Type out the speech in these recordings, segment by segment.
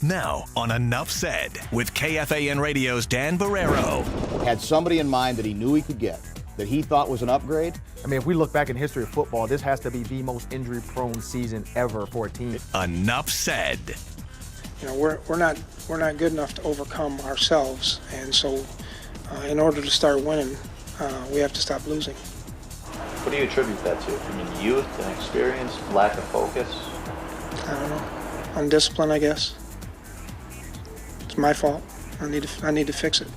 Now, on Enough Said, with KFAN Radio's Dan Barrero. Had somebody in mind that he knew he could get, that he thought was an upgrade? I mean, if we look back in history of football, this has to be the most injury-prone season ever for a team. Enough Said. You know, we're not good enough to overcome ourselves, and so in order to start winning, we have to stop losing. What do you attribute that to? I mean, youth, inexperience, lack of focus? I don't know. Undiscipline, I guess. It's my fault. I need to fix it.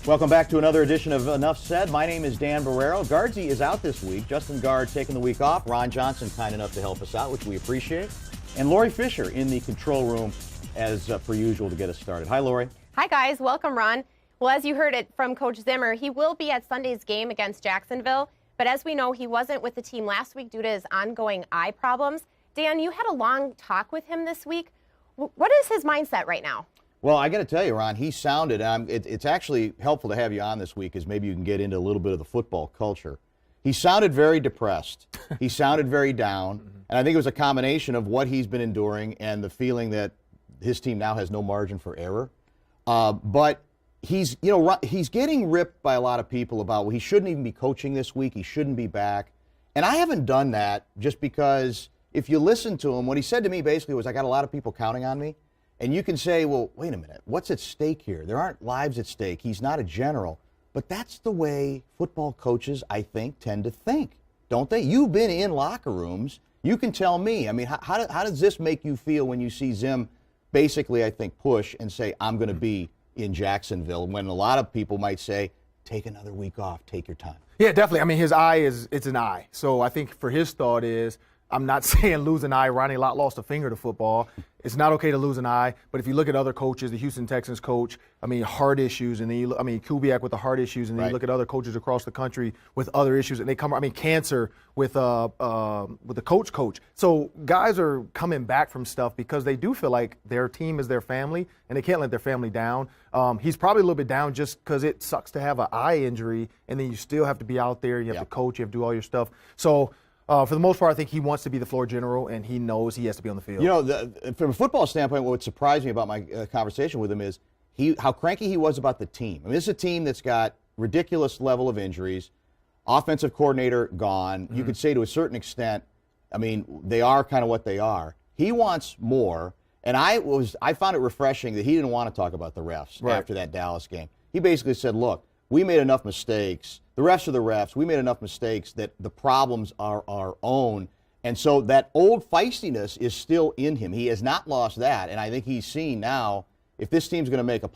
Welcome back to another edition of Enough Said. My name is Dan Barrero. Guardsy is out this week. Justin Guard taking the week off. Ron Johnson kind enough to help us out, which we appreciate. And Lori Fisher in the control room as per usual to get us started. Hi, Lori. Hi, guys. Welcome, Ron. Well, as you heard it from Coach Zimmer, he will be at Sunday's game against Jacksonville. But as we know, he wasn't with the team last week due to his ongoing eye problems. Dan, you had a long talk with him this week. What is his mindset right now? Well, I got to tell you, Ron, he sounded, it's actually helpful to have you on this week, as maybe you can get into a little bit of the football culture. He sounded very depressed. He sounded very down. And I think it was a combination of what he's been enduring and the feeling that his team now has no margin for error. But he's getting ripped by a lot of people about, well, he shouldn't even be coaching this week. He shouldn't be back. And I haven't done that just because if you listen to him, what he said to me basically was, I got a lot of people counting on me. And you can say, well, wait a minute, what's at stake here? There aren't lives at stake. He's not a general. But that's the way football coaches, I think, tend to think, don't they? You've been in locker rooms. You can tell me. I mean, how does this make you feel when you see Zim basically, I think, push and say, I'm going to be in Jacksonville, when a lot of people might say, take another week off, take your time? Yeah, definitely. I mean, his eye it's an eye. So I think for his thought is, I'm not saying lose an eye. Ronnie Lott lost a finger to football. It's not okay to lose an eye. But if you look at other coaches, the Houston Texans coach, I mean, heart issues, and then Kubiak with the heart issues, and then you look at other coaches across the country with other issues, and they come. I mean, cancer with the coach. So guys are coming back from stuff because they do feel like their team is their family, and they can't let their family down. He's probably a little bit down just because it sucks to have an eye injury, and then you still have to be out there. You have to coach. You have to do all your stuff. So. For the most part, I think he wants to be the floor general, and he knows he has to be on the field. You know, from a football standpoint, what surprised me about my conversation with him is how cranky he was about the team. I mean, this is a team that's got ridiculous level of injuries, offensive coordinator gone. You could say to a certain extent, I mean, they are kind of what they are. He wants more, and I found it refreshing that he didn't want to talk about the refs after that Dallas game. He basically said, look, we made enough mistakes. The refs are the refs. We made enough mistakes that the problems are our own. And so that old feistiness is still in him. He has not lost that. And I think he's seen now, if this team's going to make the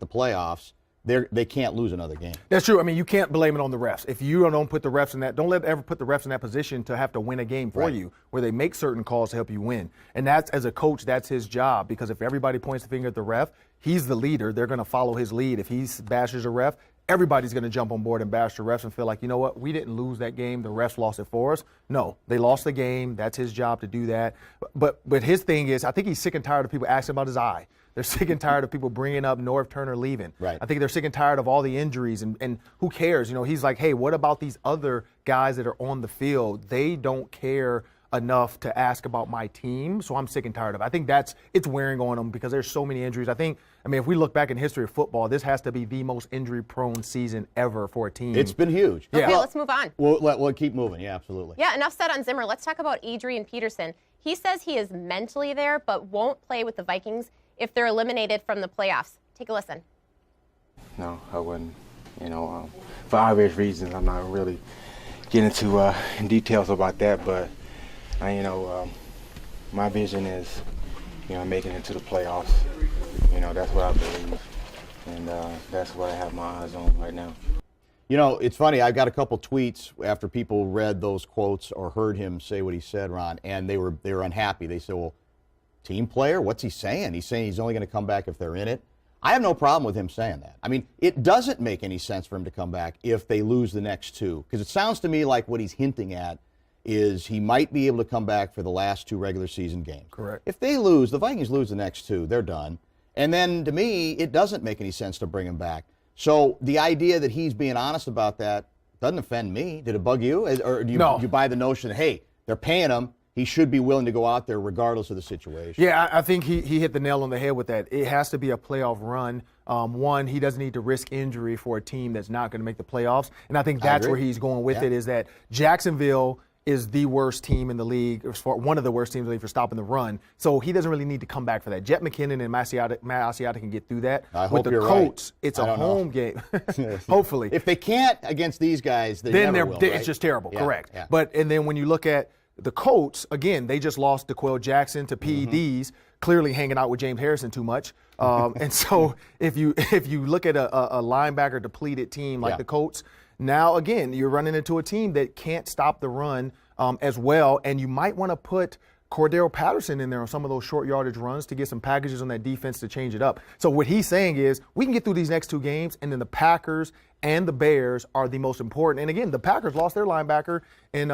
playoffs, they can't lose another game. That's true. I mean, you can't blame it on the refs. If you don't put the refs in that, don't ever put the refs in that position to have to win a game for you, where they make certain calls to help you win. And that's, as a coach, that's his job, because if everybody points the finger at the ref, he's the leader. They're going to follow his lead. If he bashes a ref, everybody's going to jump on board and bash the refs and feel like, you know what, we didn't lose that game. The refs lost it for us. No, they lost the game. That's his job to do that. But his thing is, I think he's sick and tired of people asking about his eye. They're sick and tired of people bringing up Norv Turner leaving. I think they're sick and tired of all the injuries, and who cares? You know, he's like, hey, what about these other guys that are on the field? They don't care enough to ask about my team, so I'm sick and tired of it. I think it's wearing on them because there's so many injuries. I mean, if we look back in history of football, this has to be the most injury-prone season ever for a team. It's been huge. Okay, let's move on. We'll keep moving. Yeah, absolutely. Yeah, enough said on Zimmer. Let's talk about Adrian Peterson. He says he is mentally there, but won't play with the Vikings if they're eliminated from the playoffs. Take a listen. No, I wouldn't. You know, for obvious reasons, I'm not really getting into details about that, but my vision is, making it to the playoffs. That's what I believe, and that's what I have my eyes on right now. You know, it's funny. I got a couple tweets after people read those quotes or heard him say what he said, Ron, and they were unhappy. They said, well, team player, what's he saying? He's saying he's only going to come back if they're in it. I have no problem with him saying that. I mean, it doesn't make any sense for him to come back if they lose the next two, because it sounds to me like what he's hinting at is he might be able to come back for the last two regular season games. Correct. If they lose, the Vikings lose the next two, they're done. And then, to me, it doesn't make any sense to bring him back. So the idea that he's being honest about that doesn't offend me. Did it bug you? Or do you buy the notion that, hey, they're paying him, he should be willing to go out there regardless of the situation. Yeah, I think he hit the nail on the head with that. It has to be a playoff run. One, he doesn't need to risk injury for a team that's not going to make the playoffs. And I think that's where he's going with it, is that Jacksonville is the worst team in the league, or one of the worst teams in the league for stopping the run. So he doesn't really need to come back for that. Jet McKinnon and Matt Asiata can get through that. With the Colts, it's a home game. Hopefully. If they can't against these guys, then it's just terrible. Yeah, correct. Yeah. And then when you look at the Colts, again, they just lost DeQuell Jackson to PEDs, clearly hanging out with James Harrison too much. And so if you look at a linebacker depleted team like the Colts, now again you're running into a team that can't stop the run as well, and you might want to put Cordero Patterson in there on some of those short yardage runs to get some packages on that defense to change it up. So what he's saying is we can get through these next 2 games, and then the Packers and the Bears are the most important. And again, the Packers lost their linebacker in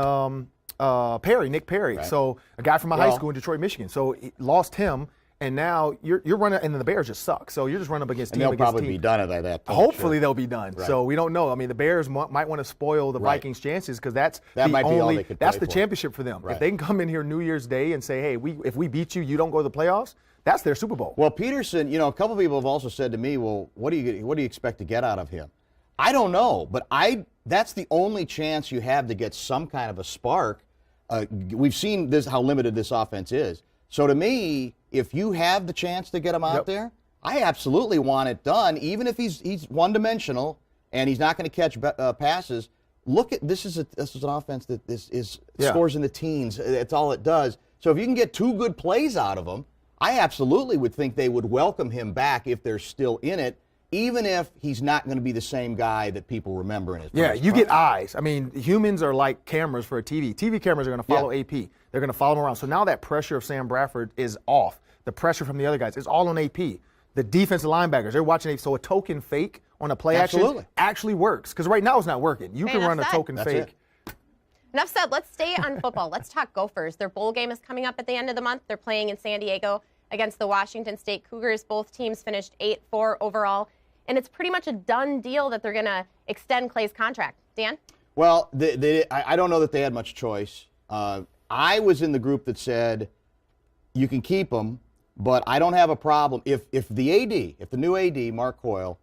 Nick Perry. Right. So a guy from my high school in Detroit, Michigan. So he lost him, and now you're running, and then the Bears just suck. So you're just running up against team against team. And they'll probably be done at that point. Hopefully they'll be done. Right. So we don't know. I mean, the Bears might want to spoil the Vikings' chances, because that's all they could that's play the for. championship for them. Right. If they can come in here New Year's Day and say, hey, if we beat you, you don't go to the playoffs, that's their Super Bowl. Well, Peterson, a couple people have also said to me, well, what do you expect to get out of him? I don't know, but that's the only chance you have to get some kind of a spark. We've seen how limited this offense is. So to me, if you have the chance to get him out there, I absolutely want it done, even if he's one-dimensional and he's not going to catch passes. Look at this is an offense that scores in the teens. That's all it does. So if you can get 2 good plays out of him, I absolutely would think they would welcome him back if they're still in it, even if he's not going to be the same guy that people remember in his Yeah, you get eyes. I mean, humans are like cameras for a TV. TV cameras are going to follow AP. They're going to follow him around. So now that pressure of Sam Bradford is off. The pressure from the other guys is all on AP. The defensive linebackers, they're watching AP. So a token fake on a play action actually works, because right now it's not working. You can run a token fake. Enough said. Let's stay on football. Let's talk Gophers. Their bowl game is coming up at the end of the month. They're playing in San Diego against the Washington State Cougars. Both teams finished 8-4 overall. And it's pretty much a done deal that they're going to extend Clay's contract. Dan? Well, I don't know that they had much choice. I was in the group that said you can keep him, but I don't have a problem. If the new AD, Mark Coyle,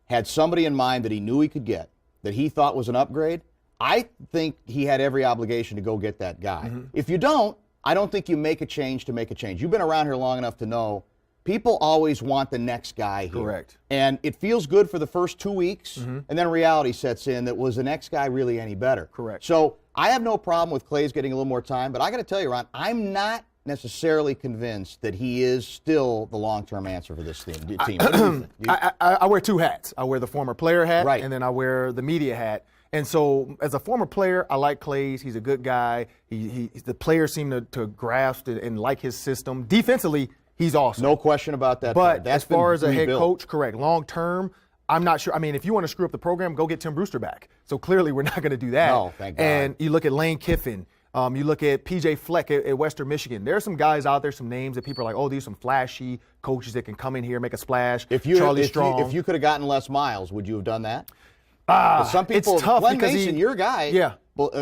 had somebody in mind that he knew he could get, that he thought was an upgrade, I think he had every obligation to go get that guy. If you don't, I don't think you make a change to make a change. You've been around here long enough to know people always want the next guy here. Correct. And it feels good for the first 2 weeks, and then reality sets in that was the next guy really any better? Correct. So I have no problem with Clay's getting a little more time, but I got to tell you, Ron, I'm not necessarily convinced that he is still the long-term answer for this team. What do you think? I wear 2 hats. I wear the former player hat, Right. and then I wear the media hat. And so as a former player, I like Clay's. He's a good guy. The players seem to grasp and like his system. Defensively, he's awesome. No question about that. But That's as far as a head rebuilt. coach, correct, long-term, I'm not sure. I mean, if you want to screw up the program, go get Tim Brewster back. So clearly we're not going to do that. No, thank God. And you look at Lane Kiffin. You look at P.J. Fleck at Western Michigan. There are some guys out there, some names that people are like, oh, these are some flashy coaches that can come in here, make a splash. Charlie Strong. If you could have gotten Les Miles, would you have done that? Some people, it's tough Glenn because Mason, your guy, Yeah.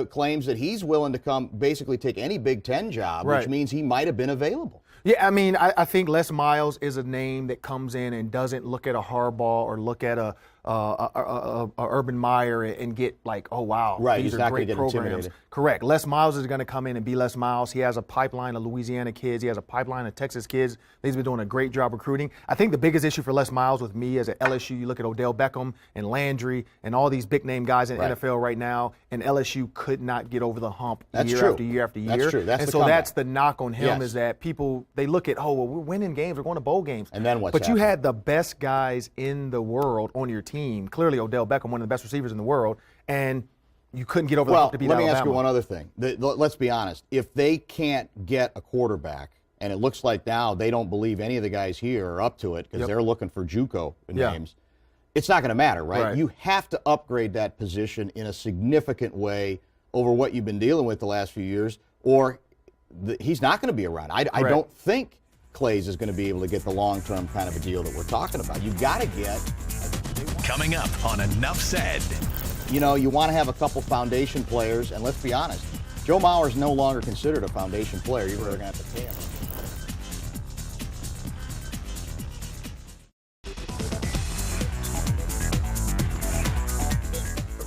claims that he's willing to basically take any Big Ten job, which means he might have been available. Yeah, I mean, I think Les Miles is a name that comes in and doesn't look at a Harbaugh or look at a Urban Meyer and get like, oh wow, Right, these he's are not gonna great get programs. intimidated. Correct. Les Miles is going to come in and be Les Miles. He has a pipeline of Louisiana kids. He has a pipeline of Texas kids. He's been doing a great job recruiting. I think the biggest issue for Les Miles with me as at LSU, you look at Odell Beckham and Landry and all these big name guys in the NFL right now, and LSU could not get over the hump year after year after year. That's true. That's and the so comeback. that's the knock on him Yes. is that people, they look at, oh, well, we're winning games. We're going to bowl games. And then what's But you happening? had the best guys in the world on your team. Clearly, Odell Beckham, one of the best receivers in the world, and you couldn't get over the hump to beat let me Alabama. ask you one other thing. Let's be honest. If they can't get a quarterback, and it looks like now they don't believe any of the guys here are up to it because they're looking for JUCO names, it's not going to matter, right? You have to upgrade that position in a significant way over what you've been dealing with the last few years, or he's not going to be around. I don't think Clays is going to be able to get the long-term kind of a deal that we're talking about. You've got to get... Coming up on Enough Said. You know, you want to have a couple foundation players, and let's be honest, Joe Mauer's no longer considered a foundation player. You're really going to have to pay him.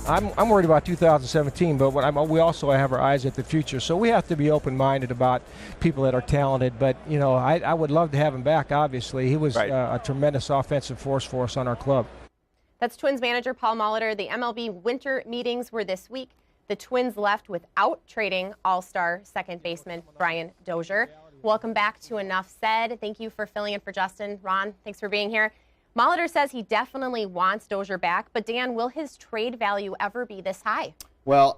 I'm worried about 2017, but we also have our eyes at the future. So we have to be open-minded about people that are talented. But, you know, I would love to have him back, obviously. He was a tremendous offensive force for us on our club. That's Twins manager Paul Molitor. The MLB winter meetings were this week. The Twins left without trading all-star second baseman Brian Dozier. Welcome back to Enough Said. Thank you for filling in for Justin. Ron, thanks for being here. Molitor says he definitely wants Dozier back, but Dan, will his trade value ever be this high? Well,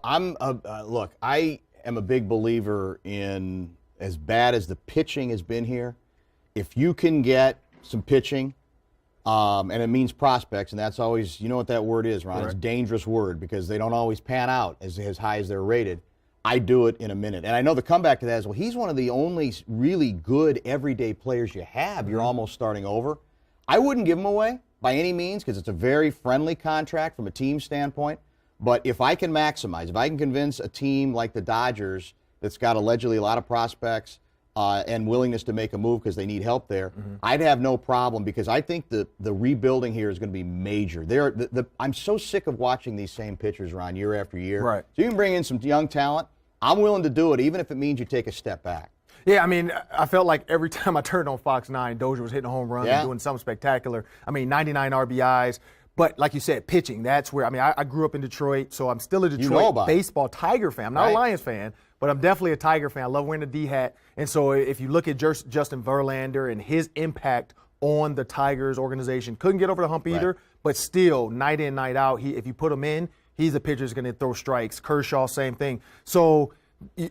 look, I am a big believer in, as bad as the pitching has been here, if you can get some pitching, and it means prospects, and that's always, you know what that word is, Ron. Correct. It's a dangerous word because they don't always pan out as high as they're rated. I do it in a minute. And I know the comeback to that is, well, he's one of the only really good everyday players you have. You're almost starting over. I wouldn't give him away by any means because it's a very friendly contract from a team standpoint. But if I can maximize, if I can convince a team like the Dodgers that's got allegedly a lot of prospects and willingness to make a move because they need help there, I'd have no problem because I think the rebuilding here is going to be major. I'm so sick of watching these same pitchers, Ron, year after year. Right. So you can bring in some young talent. I'm willing to do it, even if it means you take a step back. Yeah, I mean, I felt like every time I turned on Fox 9, Dozier was hitting a home run and doing something spectacular. I mean, 99 RBIs. But like you said, pitching, that's where, I mean, I grew up in Detroit, so I'm still a Detroit baseball Tiger fan. I'm not a Lions fan, but I'm definitely a Tiger fan. I love wearing the D-hat. And so if you look at Justin Verlander and his impact on the Tigers organization, couldn't get over the hump either, but still, night in, night out, if you put him in, he's a pitcher that's going to throw strikes. Kershaw, same thing. So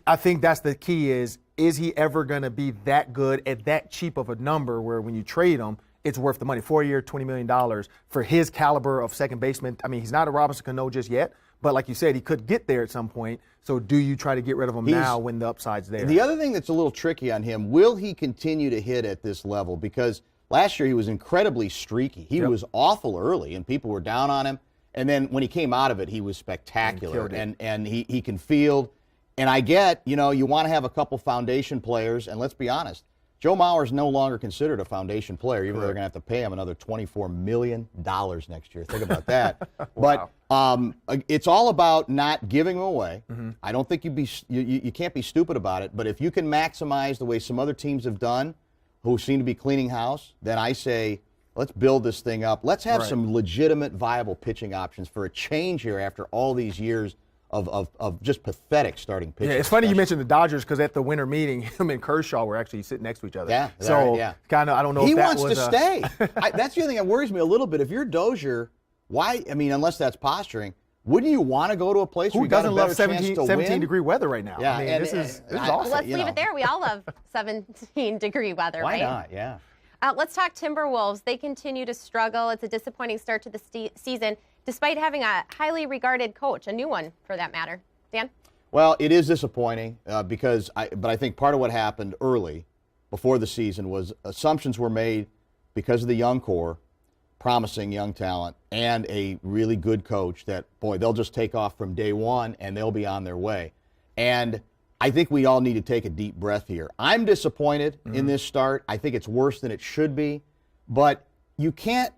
I think that's the key is he ever going to be that good at that cheap of a number where when you trade him, it's worth the money? 4-year, $20 million for his caliber of second baseman. I mean, he's not a Robinson Cano just yet, but like you said, he could get there at some point. So do you try to get rid of him now when the upside's there? The other thing that's a little tricky on him, will he continue to hit at this level? Because last year he was incredibly streaky. He was awful early, and people were down on him. And then when he came out of it, he was spectacular, and he can field. And I get, you know, you want to have a couple foundation players, and let's be honest, Joe Mauer's no longer considered a foundation player, even though they're going to have to pay him another $24 million next year. Think about that. Wow. But it's all about not giving him away. I don't think you can't be stupid about it, but if you can maximize the way some other teams have done who seem to be cleaning house, then I say, let's build this thing up. Let's have some legitimate, viable pitching options for a change here after all these years of just pathetic starting pitching. Yeah, it's funny you mentioned the Dodgers because at the winter meeting, him and Kershaw were actually sitting next to each other. Yeah, so kind of, I don't know if that was. He wants to stay. That's the other thing that worries me a little bit. If you're Dozier, why? I mean, unless that's posturing, wouldn't you want to go to a place where you got a better chance to win? 17-degree weather right now. Yeah, I mean, this is awesome. Let's leave it there. We all love 17-degree weather, Why right? not? Yeah. Let's talk Timberwolves. They continue to struggle. It's a disappointing start to the season, despite having a highly regarded coach, a new one for that matter. Dan? Well, it is disappointing but I think part of what happened early, before the season, was assumptions were made because of the young core, promising young talent, and a really good coach that, boy, they'll just take off from day one and they'll be on their way. And I think we all need to take a deep breath here. I'm disappointed in this start. I think it's worse than it should be, but you can't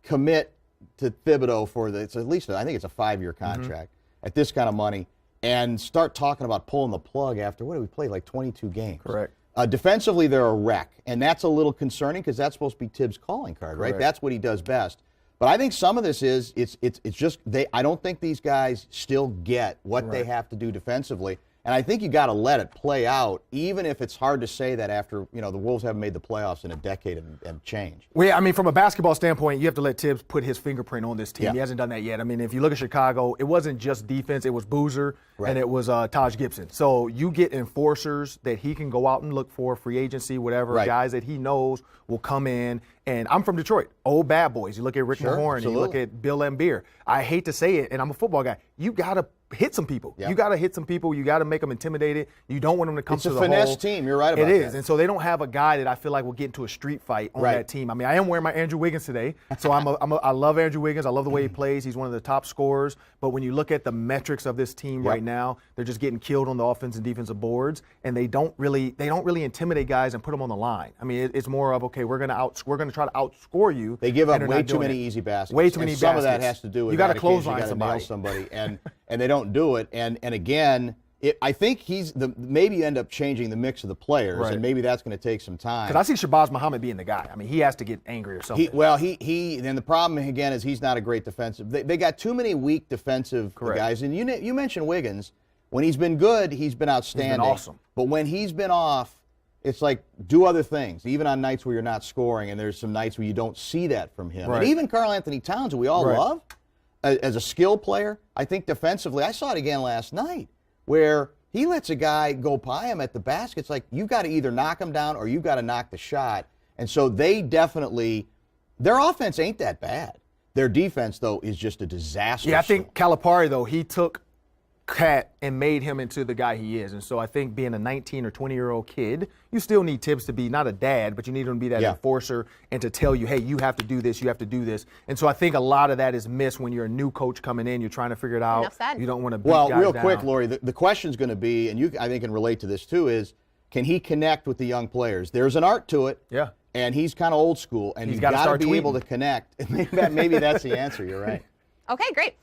commit to Thibodeau it's at least, I think it's a 5-year contract at this kind of money, and start talking about pulling the plug after, what did we play, like 22 games? Correct. Defensively, they're a wreck, and that's a little concerning because that's supposed to be Tibbs' calling card, right? That's what he does best. But I think some of this is, it's just, I don't think these guys still get what they have to do defensively. And I think you got to let it play out, even if it's hard to say that after, the Wolves haven't made the playoffs in a decade and change. Well, yeah, I mean, from a basketball standpoint, you have to let Tibbs put his fingerprint on this team. He hasn't done that yet. I mean, if you look at Chicago, it wasn't just defense. It was Boozer and it was Taj Gibson. So you get enforcers that he can go out and look for, free agency, whatever, guys that he knows will come in. And I'm from Detroit, old bad boys. You look at Rick Mahorn, you look at Bill Laimbeer. I hate to say it, and I'm a football guy. You got to hit some people. Yeah. You got to hit some people. You got to make them intimidated. You don't want them to come to the hole. It's a finesse team. You're right about that. It is. And so they don't have a guy that I feel like will get into a street fight on that team. I mean, I am wearing my Andrew Wiggins today. So I love Andrew Wiggins. I love the way he plays. He's one of the top scorers. But when you look at the metrics of this team right now, they're just getting killed on the offense and defensive boards, and they don't really intimidate guys and put them on the line. I mean, it's more of, okay, we're going to try to outscore you. They give up way too many easy baskets. Way too many some baskets. Of that has to do with you got to clothesline nail somebody, and they don't do it. And again, I think maybe you end up changing the mix of the players, and maybe that's going to take some time. Because I see Shabazz Muhammad being the guy. I mean, he has to get angry or something. And the problem again is he's not a great defensive. They got too many weak defensive guys. And you mentioned Wiggins. When he's been good, he's been outstanding. He's been awesome. But when he's been off, it's like do other things. Even on nights where you're not scoring, and there's some nights where you don't see that from him. And even Karl Anthony Towns, who we all love as a skill player, I think defensively, I saw it again last night, where he lets a guy go by him at the basket. It's like you got to either knock him down or you got to knock the shot. And so they definitely, their offense ain't that bad. Their defense, though, is just a disaster. Yeah, I think Calipari, though, he took Cat and made him into the guy he is. And so I think being a 19 or 20-year-old kid, you still need Tibbs to be not a dad, but you need him to be that enforcer and to tell you, hey, you have to do this, you have to do this. And so I think a lot of that is missed when you're a new coach coming in. You're trying to figure it out. Enough said. You don't want to beat guys down. Well, real quick, Lori, the question's going to be, and you I think can relate to this too, is can he connect with the young players? There's an art to it. Yeah. And he's kind of old school, and he's got to be able to connect. Maybe that's the answer. You're right. Okay, great.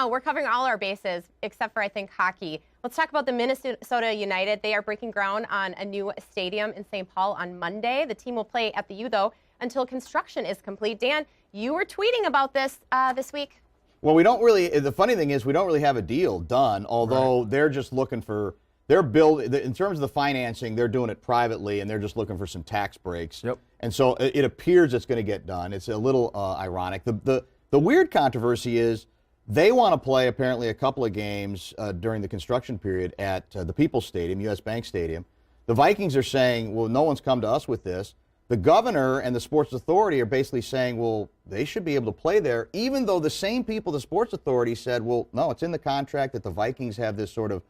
We're covering all our bases, except for, I think, hockey. Let's talk about the Minnesota United. They are breaking ground on a new stadium in St. Paul on Monday. The team will play at the U, though, until construction is complete. Dan, you were tweeting about this this week. Well, the funny thing is we don't really have a deal done, although they're just looking for, in terms of the financing, they're doing it privately, and they're just looking for some tax breaks. Yep. And so it appears it's going to get done. It's a little ironic. The weird controversy is, they want to play, apparently, a couple of games during the construction period at the People's Stadium, U.S. Bank Stadium. The Vikings are saying, well, no one's come to us with this. The governor and the Sports Authority are basically saying, well, they should be able to play there, even though the same people, the Sports Authority, said, well, no, it's in the contract that the Vikings have this sort of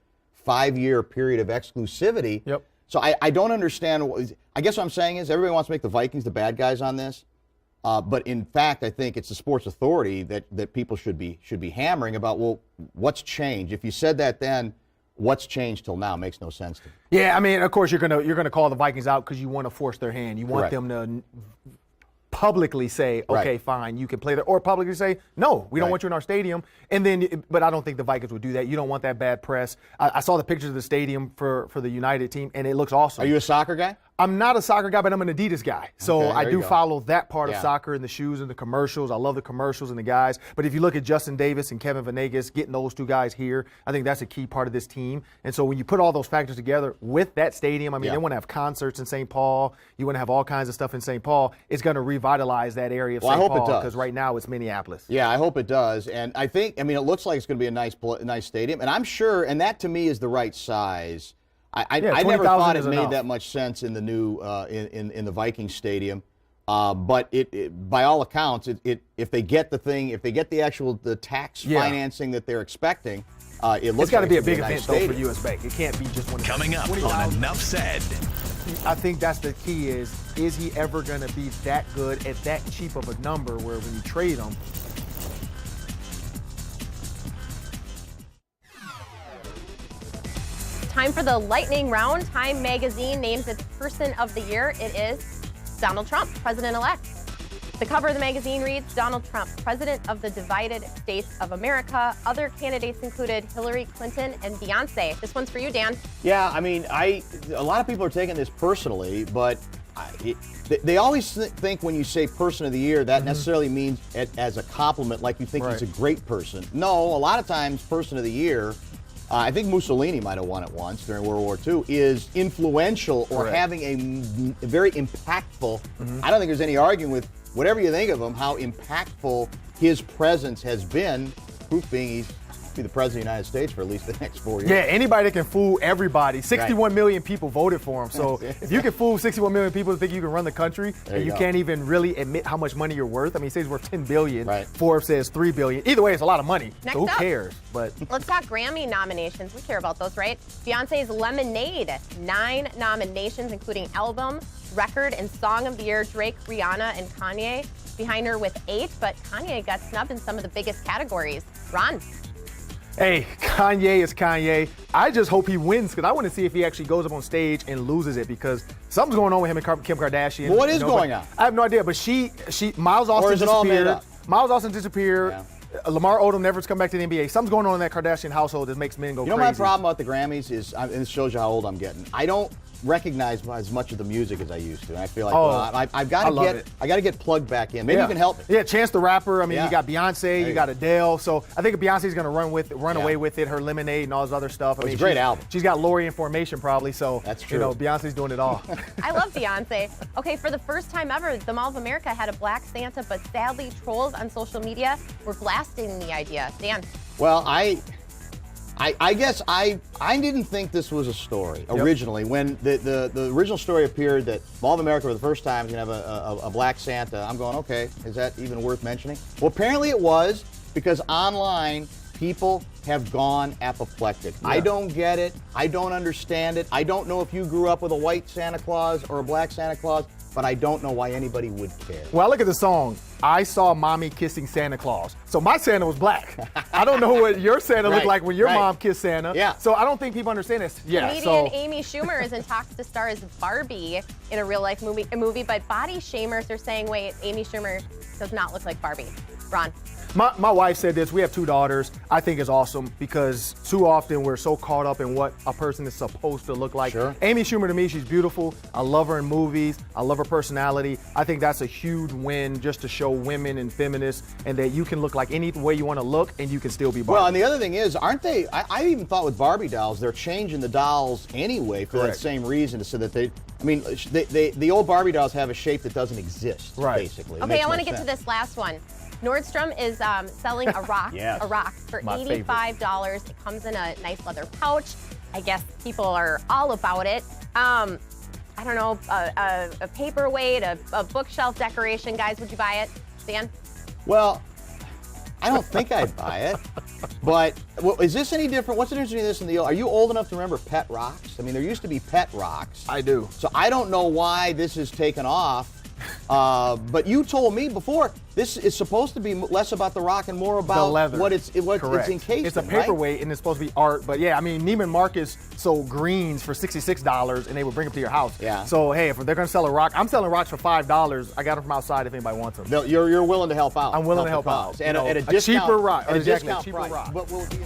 5-year period of exclusivity. Yep. So I don't understand. I guess what I'm saying is everybody wants to make the Vikings the bad guys on this. But in fact, I think it's the Sports Authority that people should be hammering about. Well, what's changed? If you said that then, what's changed till now? Makes no sense to me. Yeah, I mean, of course you're gonna call the Vikings out because you want to force their hand. You want them to publicly say, okay, fine, you can play there, or publicly say, no, we don't want you in our stadium. And then, but I don't think the Vikings would do that. You don't want that bad press. I saw the pictures of the stadium for the United team, and it looks awesome. Are you a soccer guy? I'm not a soccer guy, but I'm an Adidas guy. So I do follow that part of soccer and the shoes and the commercials. I love the commercials and the guys. But if you look at Justin Davis and Kevin Venegas, getting those two guys here, I think that's a key part of this team. And so when you put all those factors together with that stadium, I mean, they want to have concerts in St. Paul. You want to have all kinds of stuff in St. Paul. It's going to revitalize that area of St. Paul. Because right now it's Minneapolis. Yeah, I hope it does. And I think, it looks like it's going to be a nice stadium. And I'm sure, and that to me is the right size. I never thought it made that much sense in the new in the Vikings stadium, but it by all accounts, if they get the tax financing that they're expecting, it looks. It's got to be a big nice event though for U.S. Bank. It can't be just one. Coming up on Enough Said. I think that's the key. Is he ever going to be that good at that cheap of a number where when you trade him? Time for the lightning round. Time magazine names its person of the year. It is Donald Trump, president-elect. The cover of the magazine reads, Donald Trump, president of the divided states of America. Other candidates included Hillary Clinton and Beyonce. This one's for you, Dan. Yeah, a lot of people are taking this personally, but they always think when you say person of the year, that necessarily means as a compliment, like you think he's a great person. No, a lot of times person of the year, I think Mussolini might have won it once during World War II, is influential or having a very impactful. I don't think there's any arguing with whatever you think of him, how impactful his presence has been, proof being he's be the president of the United States for at least the next 4 years. Yeah, anybody that can fool everybody. 61 million people voted for him. So if you can fool 61 million people to think you can run the country, and you can't even really admit how much money you're worth. I mean, he says he's worth $10 billion. Right. Forbes says $3 billion. Either way, it's a lot of money. Next so who up. cares? But Let's talk Grammy nominations. We care about those, right? Beyonce's Lemonade, 9 nominations, including album, record, and song of the year. Drake, Rihanna, and Kanye behind her with 8, but Kanye got snubbed in some of the biggest categories. Ron? hey, Kanye is Kanye. I just hope he wins because I want to see if he actually goes up on stage and loses it because something's going on with him and Kim Kardashian. Well, what is going on? I have no idea, but Miles Austin or is it all made up? Miles Austin disappeared. Yeah. Lamar Odom never to come back to the NBA. Something's going on in that Kardashian household that makes men go crazy. You know my problem about the Grammys is, and this shows you how old I'm getting, I don't recognize as much of the music as I used to. And I feel like I've got to get plugged back in. Maybe you can help me. Yeah, Chance the Rapper. I mean, you got Beyonce, you got Adele. So I think Beyonce's going to run away with it. Her Lemonade and all this other stuff. I mean, it's a great album. She's got Lori in formation probably. So that's true. You know, Beyonce's doing it all. I love Beyonce. Okay, for the first time ever, the Mall of America had a Black Santa, but sadly, trolls on social media were blasting the idea. Dan? Well, I guess I didn't think this was a story originally. When the original story appeared that Mall of America for the first time is going to have a Black Santa, I'm going, okay, is that even worth mentioning? Well, apparently it was, because online people have gone apoplectic. Yeah. I don't get it. I don't understand it. I don't know if you grew up with a white Santa Claus or a black Santa Claus, but I don't know why anybody would care. Well, I look at the song, I saw mommy kissing Santa Claus. So my Santa was black. I don't know what your Santa looked like when your mom kissed Santa. Yeah. So I don't think people understand this. Yeah. Comedian Amy Schumer is in talks to star as Barbie in a real-life movie, but body shamers are saying, wait, Amy Schumer does not look like Barbie. Ron? My wife said this. We have 2 daughters. I think it's awesome because too often we're so caught up in what a person is supposed to look like. Sure. Amy Schumer, to me, she's beautiful. I love her in movies. I love her personality. I think that's a huge win just to show women and feminists and that you can look like any way you want to look and you can still be Barbie. Well, and the other thing is, aren't they, I even thought with Barbie dolls, they're changing the dolls anyway for that same reason, so that the old Barbie dolls have a shape that doesn't exist, basically. Okay, I want to get to this last one. Nordstrom is selling a rock, for $85. It comes in a nice leather pouch. I guess people are all about it. I don't know, a paperweight, a bookshelf decoration. Guys, would you buy it? Dan? Well, I don't think I'd buy it. But is this any different? What's the difference between this and the old? Are you old enough to remember pet rocks? I mean, there used to be pet rocks. I do. So I don't know why this is taken off. But you told me before this is supposed to be less about the rock and more about the leather. what it's encased in. It's a paperweight and it's supposed to be art. But yeah, I mean, Neiman Marcus sold greens for $66 and they would bring them to your house. Yeah. So hey, if they're going to sell a rock, I'm selling rocks for $5. I got them from outside if anybody wants them. No, you're willing to help out. I'm willing to help out. And at a cheaper rock. At a exactly, discount cheaper price. rock. But we'll be